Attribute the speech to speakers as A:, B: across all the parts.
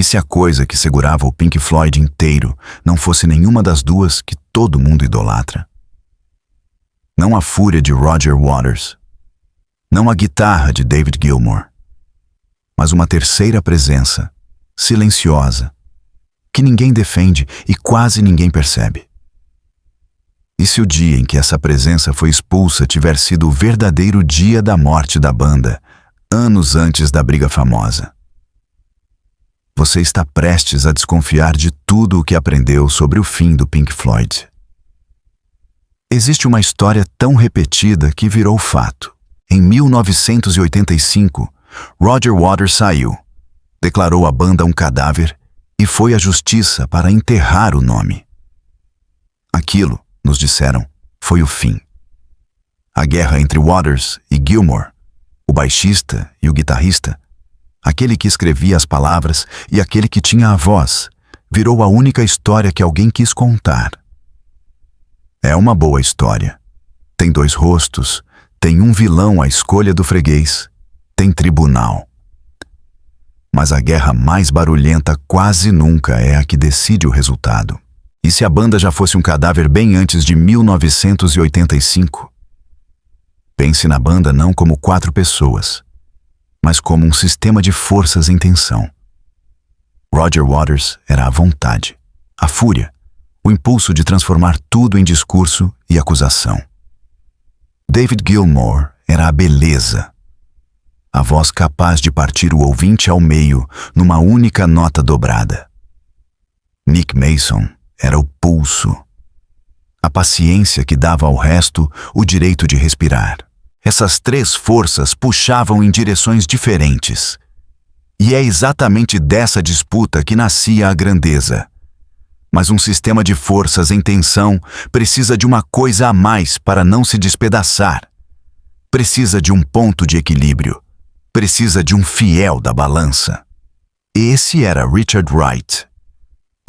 A: E se a coisa que segurava o Pink Floyd inteiro não fosse nenhuma das duas que todo mundo idolatra? Não a fúria de Roger Waters, não a guitarra de David Gilmour, mas uma terceira presença, silenciosa, que ninguém defende e quase ninguém percebe. E se o dia em que essa presença foi expulsa tiver sido o verdadeiro dia da morte da banda, anos antes da briga famosa? Você está prestes a desconfiar de tudo o que aprendeu sobre o fim do Pink Floyd. Existe uma história tão repetida que virou fato. Em 1985, Roger Waters saiu, declarou a banda um cadáver e foi à justiça para enterrar o nome. Aquilo, nos disseram, foi o fim. A guerra entre Waters e Gilmour, o baixista e o guitarrista, aquele que escrevia as palavras e aquele que tinha a voz, virou a única história que alguém quis contar. É uma boa história. Tem dois rostos, tem um vilão à escolha do freguês, tem tribunal. Mas a guerra mais barulhenta quase nunca é a que decide o resultado. E se a banda já fosse um cadáver bem antes de 1985? Pense na banda não como 4 pessoas, mas como um sistema de forças em tensão. Roger Waters era a vontade, a fúria, o impulso de transformar tudo em discurso e acusação. David Gilmour era a beleza, a voz capaz de partir o ouvinte ao meio numa única nota dobrada. Nick Mason era o pulso, a paciência que dava ao resto o direito de respirar. Essas 3 forças puxavam em direções diferentes. E é exatamente dessa disputa que nascia a grandeza. Mas um sistema de forças em tensão precisa de uma coisa a mais para não se despedaçar. Precisa de um ponto de equilíbrio. Precisa de um fiel da balança. Esse era Richard Wright.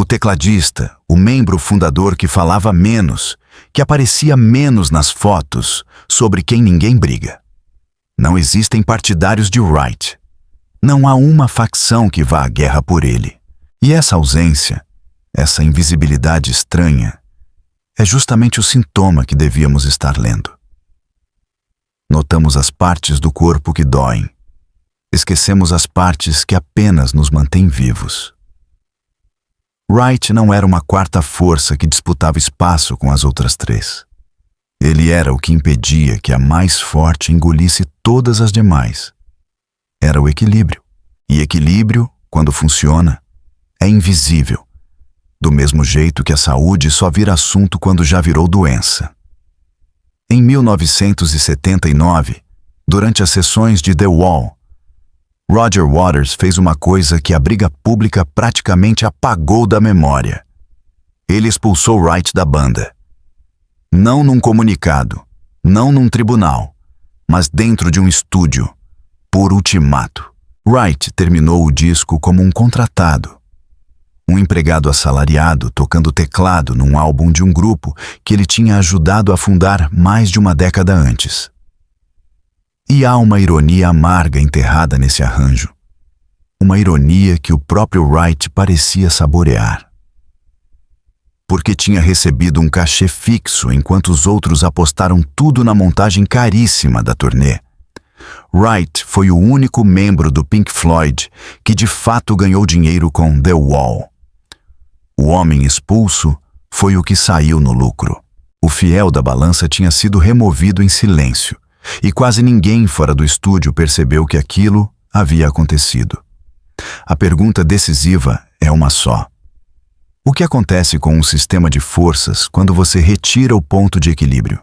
A: O tecladista, o membro fundador que falava menos, que aparecia menos nas fotos, sobre quem ninguém briga. Não existem partidários de Wright. Não há uma facção que vá à guerra por ele. E essa ausência, essa invisibilidade estranha, é justamente o sintoma que devíamos estar lendo. Notamos as partes do corpo que doem. Esquecemos as partes que apenas nos mantêm vivos. Wright não era uma quarta força que disputava espaço com as outras 3. Ele era o que impedia que a mais forte engolisse todas as demais. Era o equilíbrio. E equilíbrio, quando funciona, é invisível. Do mesmo jeito que a saúde só vira assunto quando já virou doença. Em 1979, durante as sessões de The Wall, Roger Waters fez uma coisa que a briga pública praticamente apagou da memória. Ele expulsou Wright da banda. Não num comunicado, não num tribunal, mas dentro de um estúdio, por ultimato. Wright terminou o disco como um contratado. Um empregado assalariado tocando teclado num álbum de um grupo que ele tinha ajudado a fundar mais de uma década antes. E há uma ironia amarga enterrada nesse arranjo. Uma ironia que o próprio Wright parecia saborear. Porque tinha recebido um cachê fixo enquanto os outros apostaram tudo na montagem caríssima da turnê. Wright foi o único membro do Pink Floyd que de fato ganhou dinheiro com The Wall. O homem expulso foi o que saiu no lucro. O fiel da balança tinha sido removido em silêncio. E quase ninguém fora do estúdio percebeu que aquilo havia acontecido. A pergunta decisiva é uma só. O que acontece com um sistema de forças quando você retira o ponto de equilíbrio?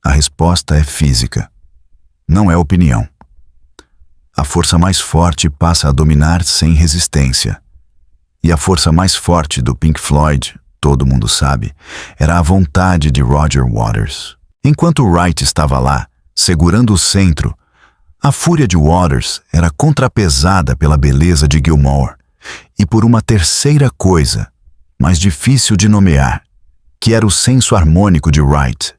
A: A resposta é física. Não é opinião. A força mais forte passa a dominar sem resistência. E a força mais forte do Pink Floyd, todo mundo sabe, era a vontade de Roger Waters. Enquanto Wright estava lá, segurando o centro, a fúria de Waters era contrapesada pela beleza de Gilmour e por uma terceira coisa, mais difícil de nomear, que era o senso harmônico de Wright,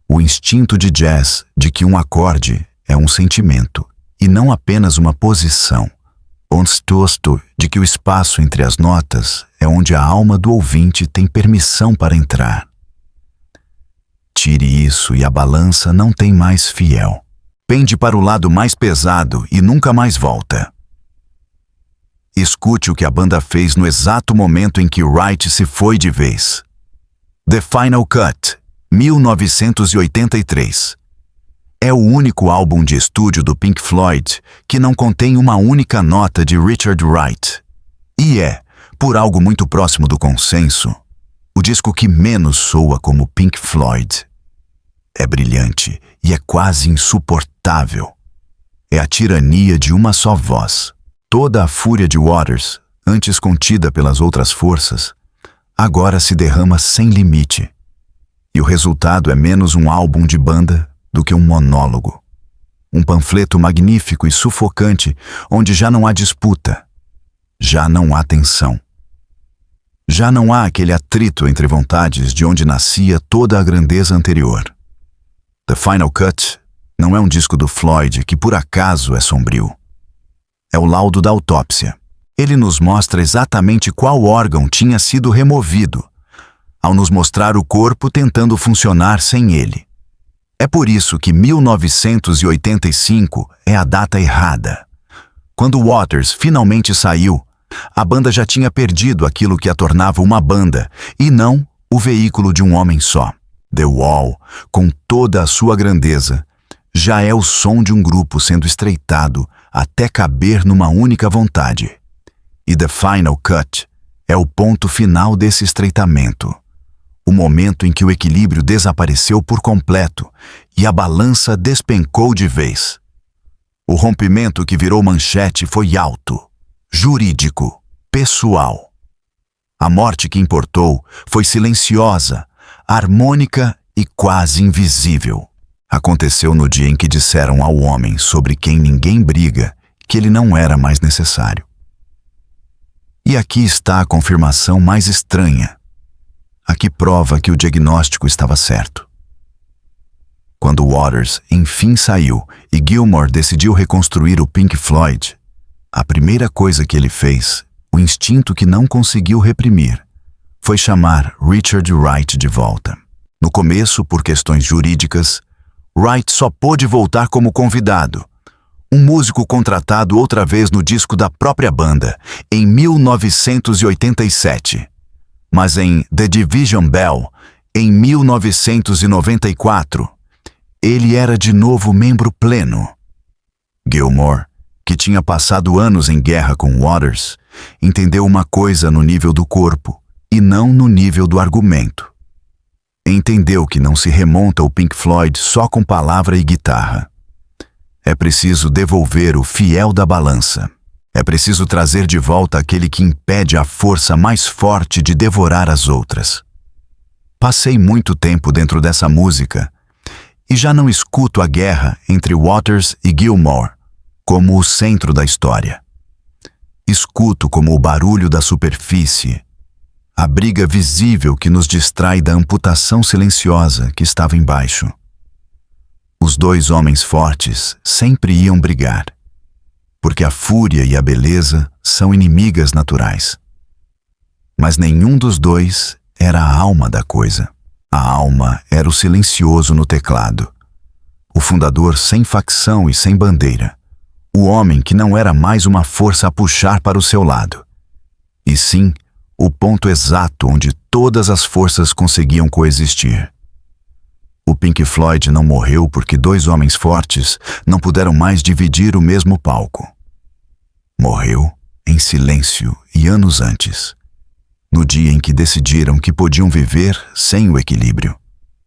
A: o instinto de jazz de que um acorde é um sentimento e não apenas uma posição, Onstosto de que o espaço entre as notas é onde a alma do ouvinte tem permissão para entrar. Tire isso e a balança não tem mais fiel. Pende para o lado mais pesado e nunca mais volta. Escute o que a banda fez no exato momento em que Wright se foi de vez. The Final Cut, 1983. É o único álbum de estúdio do Pink Floyd que não contém uma única nota de Richard Wright. E é, por algo muito próximo do consenso, o disco que menos soa como Pink Floyd. É brilhante e é quase insuportável. É a tirania de uma só voz. Toda a fúria de Waters, antes contida pelas outras forças, agora se derrama sem limite. E o resultado é menos um álbum de banda do que um monólogo. Um panfleto magnífico e sufocante onde já não há disputa, já não há tensão. Já não há aquele atrito entre vontades de onde nascia toda a grandeza anterior. The Final Cut não é um disco do Floyd que por acaso é sombrio. É o laudo da autópsia. Ele nos mostra exatamente qual órgão tinha sido removido, ao nos mostrar o corpo tentando funcionar sem ele. É por isso que 1985 é a data errada. Quando Waters finalmente saiu, a banda já tinha perdido aquilo que a tornava uma banda, e não o veículo de um homem só. The Wall, com toda a sua grandeza, já é o som de um grupo sendo estreitado até caber numa única vontade. E The Final Cut é o ponto final desse estreitamento. O momento em que o equilíbrio desapareceu por completo e a balança despencou de vez. O rompimento que virou manchete foi alto, jurídico, pessoal. A morte que importou foi silenciosa, harmônica e quase invisível. Aconteceu no dia em que disseram ao homem sobre quem ninguém briga que ele não era mais necessário. E aqui está a confirmação mais estranha, a que prova que o diagnóstico estava certo. Quando Waters enfim saiu e Gilmour decidiu reconstruir o Pink Floyd, a primeira coisa que ele fez, o instinto que não conseguiu reprimir, foi chamar Richard Wright de volta. No começo, por questões jurídicas, Wright só pôde voltar como convidado, um músico contratado outra vez no disco da própria banda, em 1987. Mas em The Division Bell, em 1994, ele era de novo membro pleno. Gilmour, que tinha passado anos em guerra com Waters, entendeu uma coisa no nível do corpo e não no nível do argumento. Entendeu que não se remonta o Pink Floyd só com palavra e guitarra. É preciso devolver o fiel da balança. É preciso trazer de volta aquele que impede a força mais forte de devorar as outras. Passei muito tempo dentro dessa música e já não escuto a guerra entre Waters e Gilmour como o centro da história. Escuto como o barulho da superfície, a briga visível que nos distrai da amputação silenciosa que estava embaixo. Os dois homens fortes sempre iam brigar, porque a fúria e a beleza são inimigas naturais. Mas nenhum dos dois era a alma da coisa. A alma era o silencioso no teclado, o fundador sem facção e sem bandeira, o homem que não era mais uma força a puxar para o seu lado, e sim o ponto exato onde todas as forças conseguiam coexistir. O Pink Floyd não morreu porque dois homens fortes não puderam mais dividir o mesmo palco. Morreu em silêncio e anos antes, no dia em que decidiram que podiam viver sem o equilíbrio.